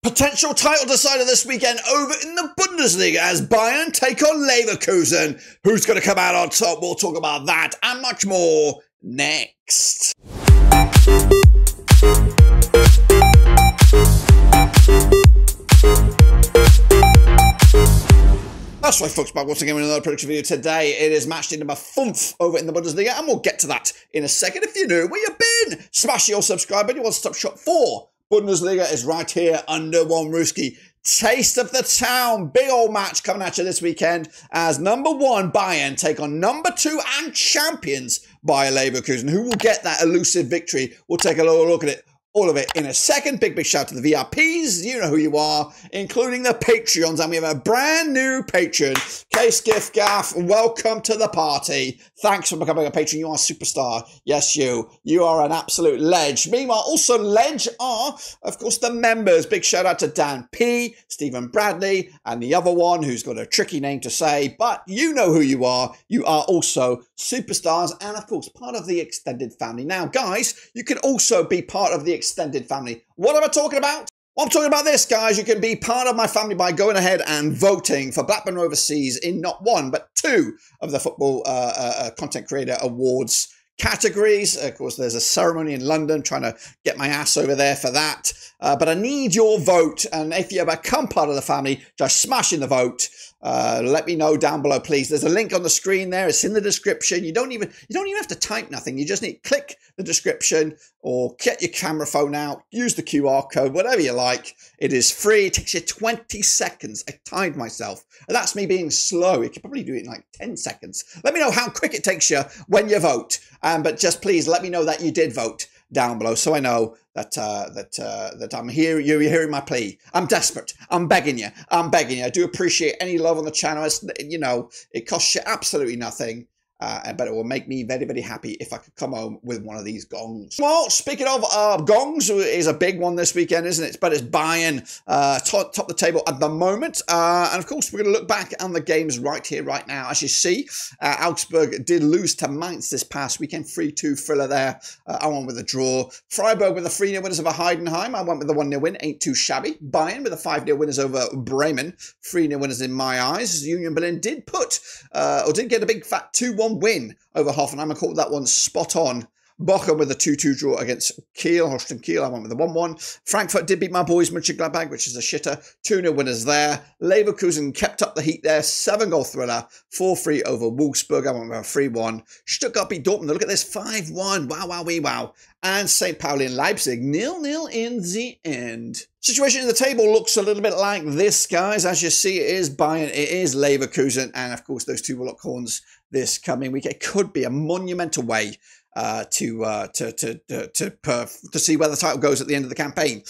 Potential title decider this weekend over in the Bundesliga as Bayern take on Leverkusen. Who's going to come out on top? We'll talk about that and much more next. That's right, folks, back once again with another prediction video. Today it is match day number 5 over in the Bundesliga, and we'll get to that in a second. If you know where you've been, smash your subscribe button. Your one-stop shop for Bundesliga is right here under one rooski. Taste of the town, big old match coming at you this weekend as number 1 Bayern take on number 2 and champions Bayer Leverkusen. Who will get that elusive victory? We'll take a little look at it. All of it in a second. Big shout to the VIPs. You know who you are, including the Patreons. And we have a brand new patron, Case Gift Gaff. Welcome to the party. Thanks for becoming a patron. You are a superstar. Yes, you. You are an absolute ledge. Meanwhile, also ledge are, of course, the members. Big shout out to Dan P, Stephen Bradley, and the other one who's got a tricky name to say, but you know who you are. You are also superstars and, of course, part of the extended family. Now, guys, you can also be part of the extended family. What am I talking about? Well, I'm talking about this, guys. You can be part of my family by going ahead and voting for Blackburn Overseas in not 1, but 2 of the Football Content Creator Awards categories. Of course, there's a ceremony in London, trying to get my ass over there for that. But I need your vote. And if you become part of the family, just smash in the vote. Let me know down below, please. There's a link on the screen there. It's in the description. You don't even have to type nothing. You just need to click the description or get your camera phone out, use the QR code, whatever you like. It is free. It takes you 20 seconds. I timed myself. And that's me being slow. You could probably do it in like 10 seconds. Let me know how quick it takes you when you vote. But just please let me know that you did vote down below, so I know that that I'm here. You're hearing my plea. I'm desperate. I'm begging you. I do appreciate any love on the channel. It's, you know, it costs you absolutely nothing. But it will make me very, very happy if I could come home with one of these gongs. Well, speaking of gongs, is a big one this weekend, isn't it? But it's Bayern top the table at the moment. And of course, we're going to look back on the games right here, right now. As you see, Augsburg did lose to Mainz this past weekend. 3-2 thriller there. I went with a draw. Freiburg with a 3-0 winners over Heidenheim. I went with the 1-0 win. Ain't too shabby. Bayern with a 5-0 winners over Bremen. 3-0 winners in my eyes. Union Berlin did did get a big fat 2-1 win over Hoffenheim. I called that one spot on. Bochum with a 2-2 draw against Kiel, Holstein Kiel. I went with the 1-1. Frankfurt did beat my boys Mönchengladbach, which is a shitter. 2-0 winners there. Leverkusen kept up the heat there. 7-goal thriller. 4-3 over Wolfsburg. I went with a 3-1. Stuttgart beat Dortmund. Look at this. 5-1. Wow, wow, wee, wow. And St. Pauli and Leipzig 0-0 in the end. Situation in the table looks a little bit like this, guys. As you see, it is Bayern, it is Leverkusen, and of course those two will lock horns this coming week. It could be a monumental way to see where the title goes at the end of the campaign.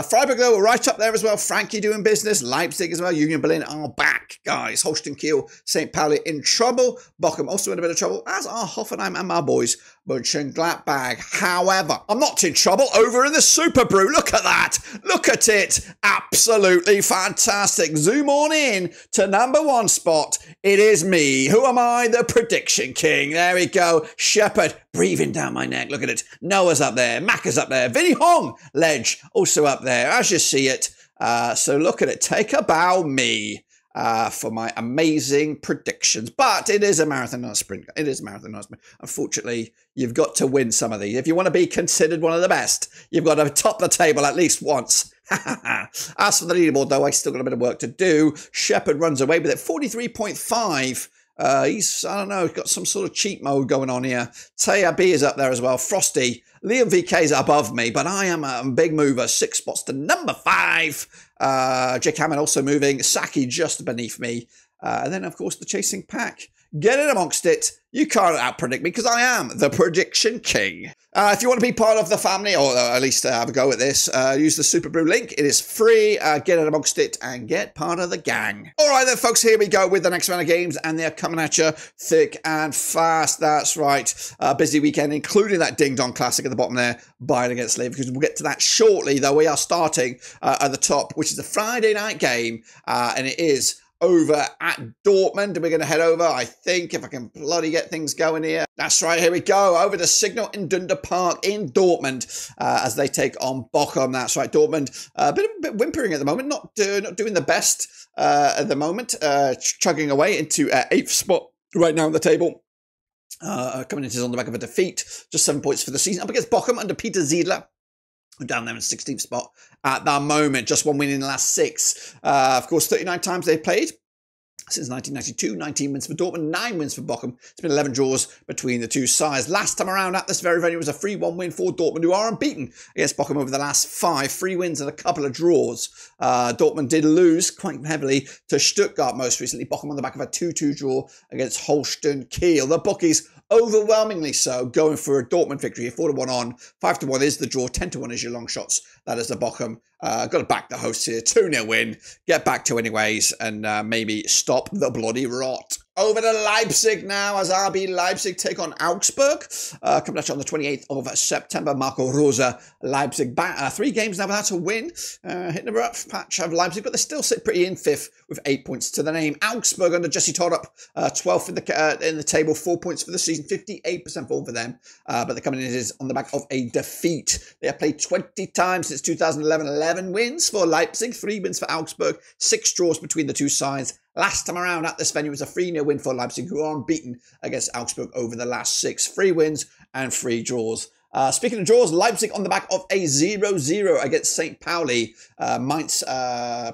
Freiburg, though, are right up there as well. Frankie doing business. Leipzig as well. Union Berlin are back, guys. Holstein Kiel, St. Pauli in trouble. Bochum also in a bit of trouble, as are Hoffenheim and my boys Mönchengladbach. However, I'm not in trouble over in the Super Brew. Look at that. Look at it. Absolutely fantastic. Zoom on in to number 1 spot. It is me. Who am I? The prediction king. There we go. Shepherd breathing down my neck. Look at it. Noah's up there. Mac is up there. Vinny Hong, ledge, also up there, as you see it. So look at it. Take a bow, me. For my amazing predictions. But it is a marathon, not a sprint. It is a marathon, not a sprint. Unfortunately, you've got to win some of these. If you want to be considered one of the best, you've got to top the table at least once. As for the leaderboard, though, I still got a bit of work to do. Shepherd runs away with it. 43.5. He's, I don't know, got some sort of cheat mode going on here. Taya B is up there as well. Frosty. Liam VK is above me, but I am a big mover. 6 spots to number 5. Jake Hammond also moving. Saki just beneath me. And then, of course, the chasing pack. Get in amongst it. You can't out-predict me because I am the prediction king. If you want to be part of the family, or at least have a go at this, use the Super Brew link. It is free. Get in amongst it and get part of the gang. All right then, folks, here we go with the next round of games, and they're coming at you thick and fast. That's right. Busy weekend, including that ding-dong classic at the bottom there, Bayern against Leverkusen. We'll get to that shortly, though. We are starting at the top, which is a Friday night game, and it is over at Dortmund. We're going to head over, I think, if I can bloody get things going here. That's right, here we go. Over to Signal Iduna Park in Dortmund as they take on Bochum. That's right, Dortmund. A bit whimpering at the moment, not doing the best at the moment. Chugging away into 8th spot right now on the table. Coming into on the back of a defeat. Just 7 points for the season. Up against Bochum under Peter Ziedler. Down there in 16th spot at that moment. Just 1 win in the last 6. Of course, 39 times they've played since 1992. 19 wins for Dortmund, 9 wins for Bochum. It's been 11 draws between the two sides. Last time around at this very venue was a 3-1 win for Dortmund, who are unbeaten against Bochum over the last 5. 3 wins and a couple of draws. Dortmund did lose quite heavily to Stuttgart most recently. Bochum on the back of a 2-2 draw against Holstein Kiel. The bookies overwhelmingly so, going for a Dortmund victory. 4-1 on, 5-1 is the draw, 10-1 is your long shots. That is the Bochum. Got to back the hosts here. 2-0 win. Get back to anyways, and maybe stop the bloody rot. Over to Leipzig now as RB Leipzig take on Augsburg. Coming at you on the 28th of September. Marco Rosa, Leipzig back. 3 games now without a win. Hitting a rough patch of Leipzig, but they still sit pretty in 5th with 8 points to the name. Augsburg under Jesse Torup, 12th in the table, 4 points for the season, 58% form for them. But they're coming in on the back of a defeat. They have played 20 times since 2011. 11 wins for Leipzig, 3 wins for Augsburg, 6 draws between the two sides. Last time around at this venue was a 3-0 win for Leipzig, who are unbeaten against Augsburg over the last 6. 3 wins and 3 draws. Speaking of draws, Leipzig on the back of a 0-0 against St. Pauli. Mainz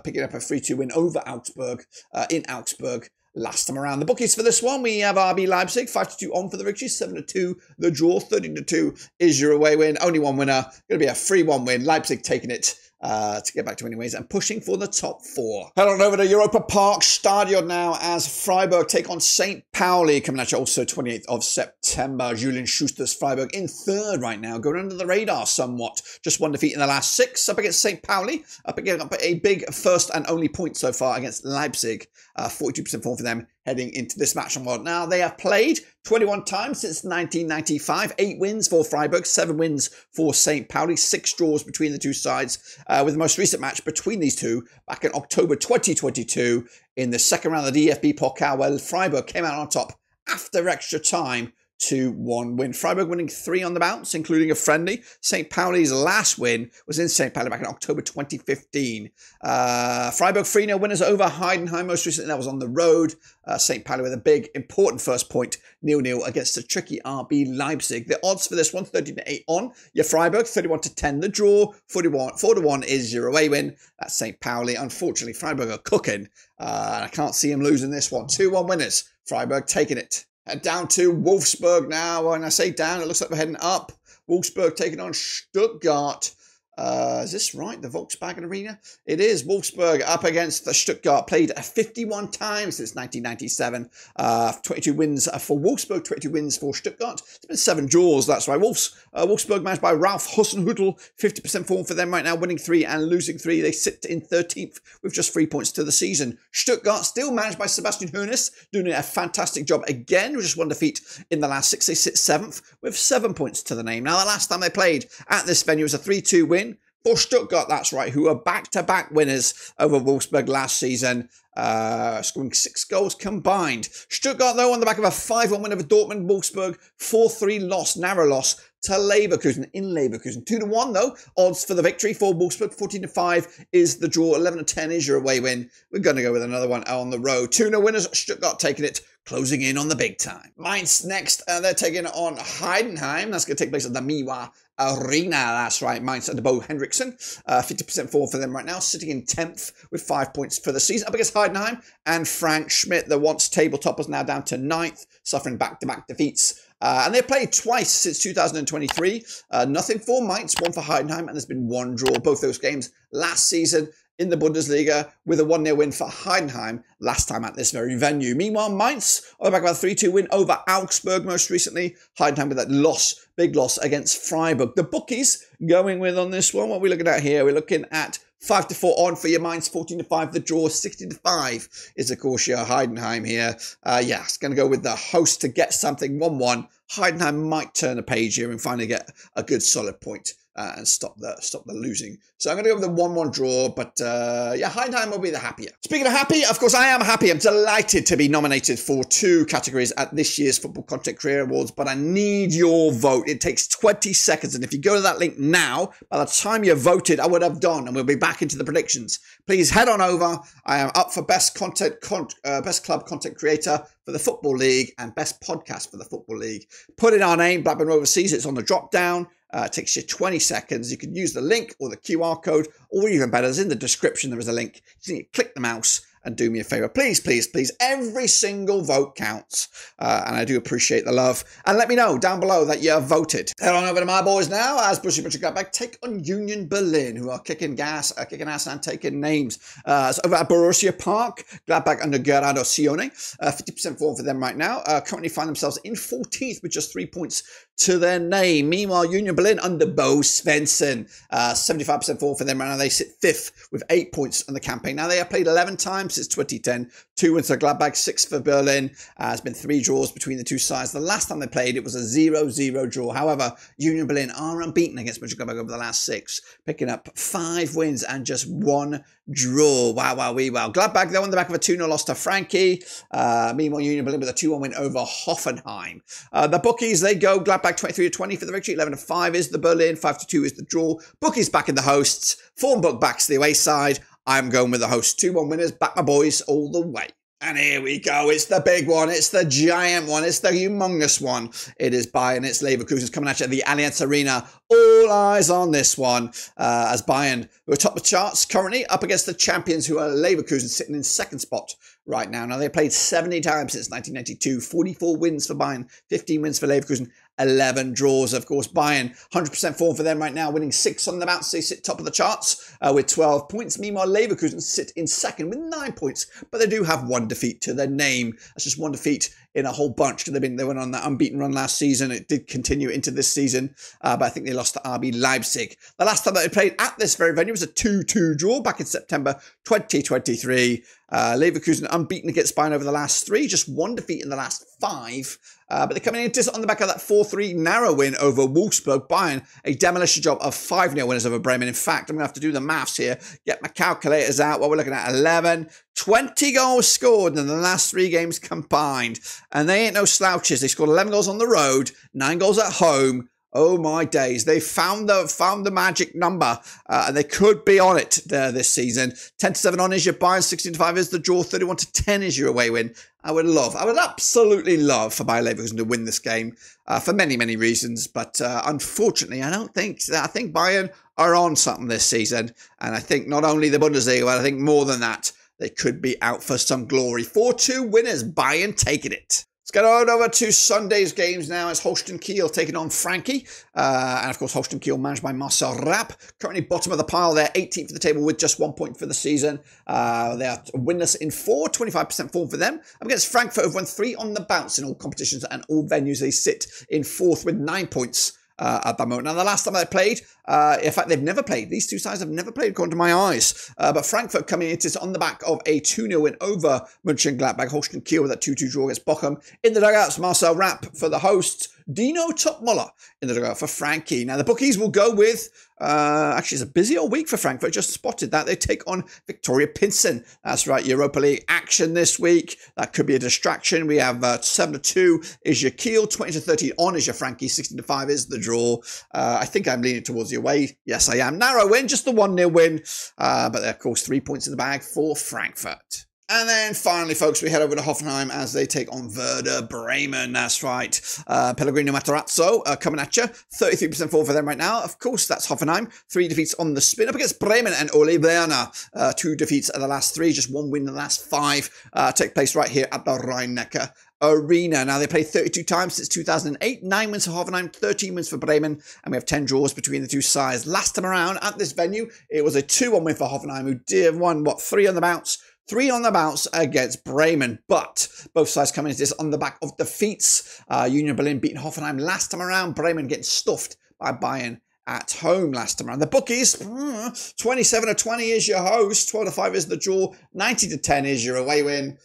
picking up a 3-2 win over Augsburg in Augsburg. Last time around. The bookies for this one, we have RB Leipzig, 5-2 on for the victory, 7-2 the draw, 13-2 is your away win. Only one winner, going to be a 3-1 win. Leipzig taking it to get back to anyways and pushing for the top 4. Head on over to Europa Park Stadion now as Freiburg take on St. Pauli. Coming at you also 28th of September. Julian Schuster's Freiburg in 3rd right now, going under the radar somewhat. Just 1 defeat in the last 6 up against St. Pauli. Up a big first and only point so far against Leipzig. 42% form for them heading into this match. And now they have played 21 times since 1995. 8 wins for Freiburg, 7 wins for St. Pauli, 6 draws between the two sides, with the most recent match between these two back in October 2022 in the second round of the DFB Pokal, where Freiburg came out on top after extra time. 2-1 win. Freiburg winning 3 on the bounce, including a friendly. St. Pauli's last win was in St. Pauli back in October 2015. Freiburg 3-0 winners over Heidenheim. Most recently, that was on the road. St. Pauli with a big, important first point. 0-0 against the tricky RB Leipzig. The odds for this one, 13-8 on. Your Freiburg, 31-10 the draw. 4-1 is your away win. That's St. Pauli. Unfortunately, Freiburg are cooking. I can't see them losing this one. 2-1 winners. Freiburg taking it. Down to Wolfsburg now. When I say down, it looks like we're heading up. Wolfsburg taking on Stuttgart. Is this right? The Volkswagen Arena? It is. Wolfsburg up against the Stuttgart. Played 51 times since 1997. 22 wins for Wolfsburg, 22 wins for Stuttgart. It's been 7 draws, that's right. Wolfsburg managed by Ralf Hasenhüttl. 50% form for them right now, winning 3 and losing 3. They sit in 13th with just 3 points to the season. Stuttgart still managed by Sebastian Hoeneß, doing a fantastic job again with just 1 defeat in the last 6. They sit 7th with 7 points to the name. Now, the last time they played at this venue was a 3-2 win for Stuttgart, that's right, who are back-to-back winners over Wolfsburg last season, scoring 6 goals combined. Stuttgart, though, on the back of a 5-1 win over Dortmund. Wolfsburg, 4-3 loss, narrow loss to Leverkusen in Leverkusen. 2-1, though, odds for the victory for Wolfsburg. 14-5 is the draw. 11-10 is your away win. We're going to go with another one on the road. 2-0 winners, Stuttgart taking it, closing in on the big time. Mainz next, they're taking on Heidenheim. That's going to take place at the Miwa Arena. That's right, Mainz under Bo Henriksen. 50% form for them right now, sitting in 10th with 5 points for the season. Up against Heidenheim and Frank Schmidt, the once tabletoppers, now down to 9th, suffering back-to-back defeats. And they've played twice since 2023. Nothing for Mainz, 1 for Heidenheim, and there's been 1 draw. Both those games last season in the Bundesliga, with a 1-0 win for Heidenheim last time at this very venue. Meanwhile, Mainz on the back of a 3-2 win over Augsburg most recently. Heidenheim with that loss, big loss against Freiburg. The bookies going with on this one, what are we looking at here? We're looking at 5-4 on for your Mainz, 14-5 the draw, 16-5 is of course your Heidenheim here. Yeah, it's going to go with the host to get something, 1-1. Heidenheim might turn a page here and finally get a good solid point and stop the losing. So I'm going to go with the 1-1 draw, but yeah, Heidenheim will be the happier. Speaking of happy, of course I am happy. I'm delighted to be nominated for 2 categories at this year's Football Content Creator Awards, but I need your vote. It takes 20 seconds, and if you go to that link now, by the time you've voted, I would have done, and we'll be back into the predictions. Please head on over. I am up for best club content creator for the Football League and best podcast for the Football League. Put in our name, Blackburn Overseas. It's on the drop down. It takes you 20 seconds. You can use the link or the QR code, or even better, in the description there is a link. You can click the mouse and do me a favour. Please, please, please. Every single vote counts. And I do appreciate the love. And let me know down below that you have voted. Head on over to my boys now as Borussia Mönchengladbach take on Union Berlin, who are kicking ass and taking names. So over at Borussia Park, Gladbach under Gerardo Sione. 50% form for them right now. Currently find themselves in 14th with just 3 points to their name. Meanwhile, Union Berlin under Bo Svensson. 75% form for them right now. They sit 5th with 8 points on the campaign. Now, they have played 11 times since 2010. 2 wins for Gladbach, 6 for Berlin. There's been 3 draws between the two sides. The last time they played, it was a 0-0 draw. However, Union Berlin are unbeaten against Mönchengladbach over the last 6, picking up 5 wins and just 1 draw. Wow, wow, wee, wow. Gladbach, they're on the back of a 2-0 loss to Frankie. Meanwhile, Union Berlin with a 2-1 win over Hoffenheim. The bookies, they go Gladbach 23-20 for the victory. 11-5 is the Berlin. 5-2 is the draw. Bookies backing the hosts. Form book backs the away side. I'm going with the hosts. 2-1 winners. Back my boys all the way. And here we go. It's the big one. It's the giant one. It's the humongous one. It is Bayern. It's Leverkusen coming at you at the Allianz Arena. All eyes on this one as Bayern, who are top of the charts currently, up against the champions who are Leverkusen, sitting in 2nd spot right now. Now, they played 70 times since 1992. 44 wins for Bayern, 15 wins for Leverkusen, 11 draws. Of course, Bayern, 100% form for them right now, winning 6 on the bounce. They sit top of the charts with 12 points. Meanwhile, Leverkusen sit in 2nd with 9 points, but they do have 1 defeat to their name. That's just 1 defeat in a whole bunch. They went on that unbeaten run last season. It did continue into this season, but I think they lost to RB Leipzig. The last time that they played at this very venue was a 2-2 draw back in September 2023. Leverkusen unbeaten against Bayern over the last 3, just 1 defeat in the last 5. But they're coming in on the back of that 4-3 narrow win over Wolfsburg. Bayern, a demolition job of 5-0 winners over Bremen. In fact, I'm going to have to do the maths here, get my calculators out. What we're looking at, 20 goals scored in the last 3 games combined. And they ain't no slouches. They scored 11 goals on the road, 9 goals at home. Oh my days. They found the magic number and they could be on it this season. 10-7 on is your Bayern, 16-5 is the draw, 31-10 is your away win. I would absolutely love for Bayer Leverkusen to win this game for many, many reasons. But unfortunately, I think Bayern are on something this season. And I think not only the Bundesliga, but I think more than that, they could be out for some glory. 4-2 winners, Bayern taking it. Let's get on over to Sunday's games now. It's Holstein Kiel taking on Frankie. And of course, Holstein Kiel managed by Marcel Rapp. Currently bottom of the pile. They're 18th for the table with just 1 point for the season. They are winless in 4, 25% form for them. Up against Frankfurt, who've won 3 on the bounce in all competitions and all venues. They sit in 4th with 9 points. At the moment. Now, the last time they played, in fact, they've never played. These two sides have never played, according to my eyes. But Frankfurt coming in, it is on the back of a 2-0 win over Mönchengladbach. Holstein Kiel with that 2-2 draw against Bochum. In the dugouts, Marcel Rapp for the hosts. Dino Topmuller in the dugout for Frankie. Now, the bookies will go with, actually, it's a busy old week for Frankfurt. Just spotted that. They take on Victoria Pinsen. That's right, Europa League action this week. That could be a distraction. We have 7-2 is your Kiel, 20-13 on is your Frankie, 16-5 is the draw. I think I'm leaning towards the away. Yes, I am. Narrow win, just the 1-0 win. But of course, 3 points in the bag for Frankfurt. And then finally, folks, we head over to Hoffenheim as they take on Werder Bremen. That's right. Pellegrino Matarazzo coming at you. 33% forward for them right now. Of course, that's Hoffenheim. 3 defeats on the spin up against Bremen and Ole Werner. 2 defeats in the last 3, just 1 win in the last 5. Take place right here at the Rhein-Neckar Arena. Now, they played 32 times since 2008. 9 wins for Hoffenheim, 13 wins for Bremen, and we have 10 draws between the two sides. Last time around at this venue, it was a 2-1 win for Hoffenheim, who did won, 3 on the bounce? 3 on the bounce against Bremen, but both sides coming into this on the back of defeats. Union Berlin beating Hoffenheim last time around. Bremen getting stuffed by Bayern at home last time around. The bookies, 27-20 is your host, 12-5 is the draw, 90-10 is your away win.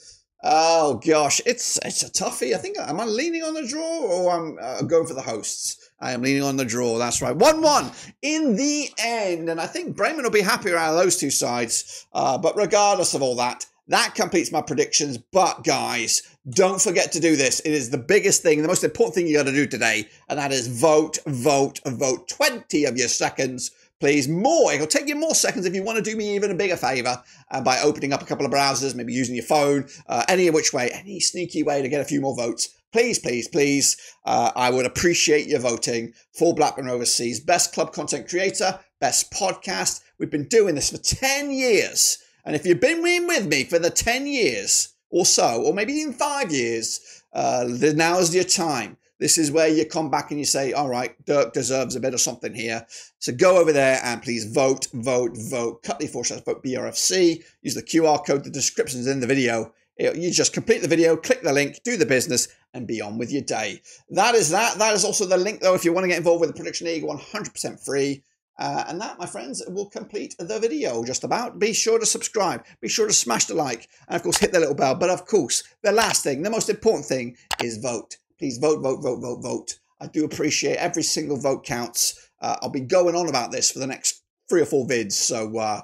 Oh gosh, it's a toughie. I think am I leaning on the draw or I'm going for the hosts? I am leaning on the draw. That's right, 1-1 in the end, and I think Bremen will be happier out of those two sides. But regardless of all that, that completes my predictions. But guys, don't forget to do this. It is the biggest thing, the most important thing you got to do today, and that is vote, vote, vote. 20 of your seconds. Please, more. It'll take you more seconds if you want to do me even a bigger favour by opening up a couple of browsers, maybe using your phone, any which way, any sneaky way to get a few more votes. Please, please, please. I would appreciate your voting for Blackburn Overseas. Best club content creator, best podcast. We've been doing this for 10 years. And if you've been with me for the 10 years or so, or maybe even 5 years, now's your time. This is where you come back and you say, all right, Dirk deserves a bit of something here. So go over there and please vote, vote, vote. cut.ly/vote BRFC. Use the QR code. The description's in the video. You just complete the video, click the link, do the business, and be on with your day. That is that. That is also the link, though, if you want to get involved with the Prediction League, 100% free. And that, my friends, will complete the video just about. Be sure to subscribe. Be sure to smash the like. And, of course, hit the little bell. But, of course, the last thing, the most important thing is vote. Please vote, vote, vote, vote, vote. I do appreciate every single vote counts. I'll be going on about this for the next 3 or 4 vids. So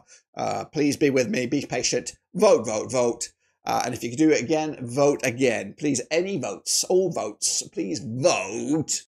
please be with me. Be patient. Vote, vote, vote. And if you can do it again, vote again. Please, any votes, all votes, please vote.